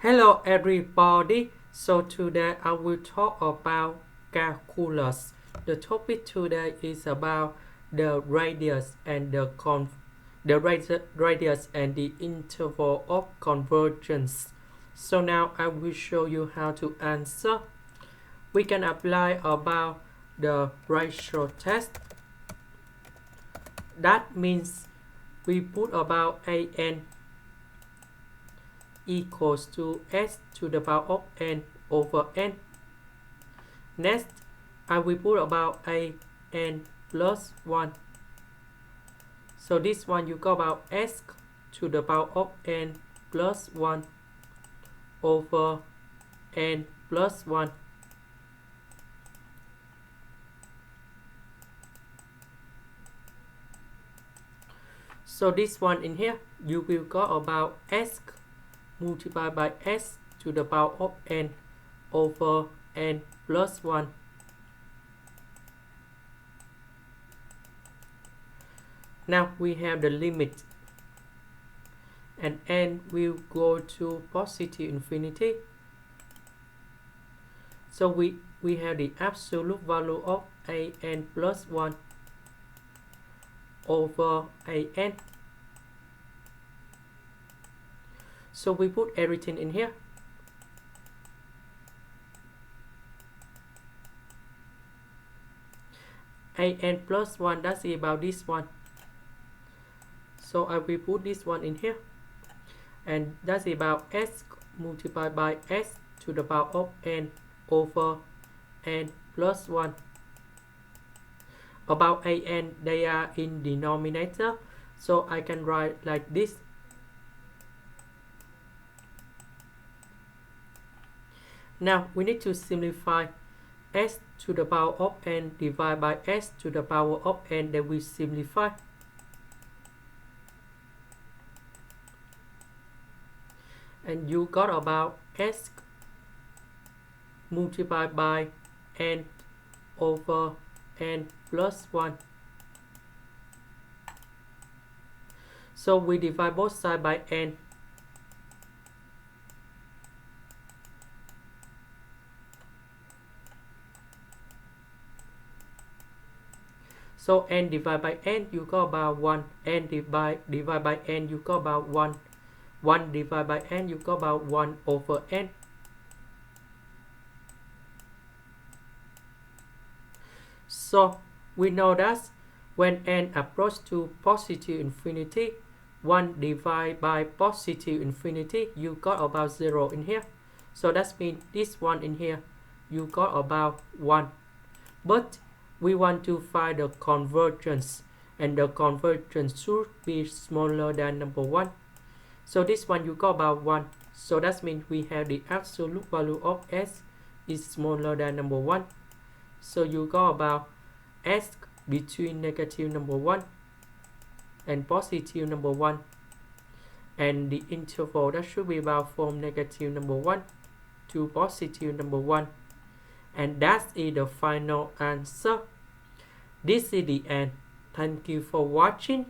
Hello everybody. So today I will talk about calculus. The topic today is about the radius and radius and the interval of convergence. So now I will show you how to answer. We can apply about the ratio test. That means we put about an equals to s to the power of n over n. Next, I will put about n plus 1. So this one you got about s to the power of n plus 1 over n plus 1. So this one in here, you will got about s multiplied by s to the power of n over n plus 1. Now we have the limit, and n will go to positive infinity. So we have the absolute value of an plus 1 over an. So we put everything in here. An plus 1, that's about this one. So I will put this one in here. And that's about s multiplied by s to the power of n over n plus 1. About an, they are in denominator. So I can write like this. Now we need to simplify s to the power of n divided by s to the power of n, that we simplify. And you got about s multiplied by n over n plus 1. So we divide both sides by n. So n divided by n, you got about 1. N divided by n, you got about 1. 1 divided by n, you got about 1 over n. So we know that when n approaches to positive infinity, 1 divided by positive infinity, you got about 0 in here. So that means this one in here, you got about 1. But we want to find the convergence, and the convergence should be smaller than number 1. So this one you got about 1. So that means we have the absolute value of s is smaller than number 1. So you got about s between negative number 1 and positive number 1. And the interval that should be about from negative number 1 to positive number 1. And that is the final answer. This is the end. Thank you for watching.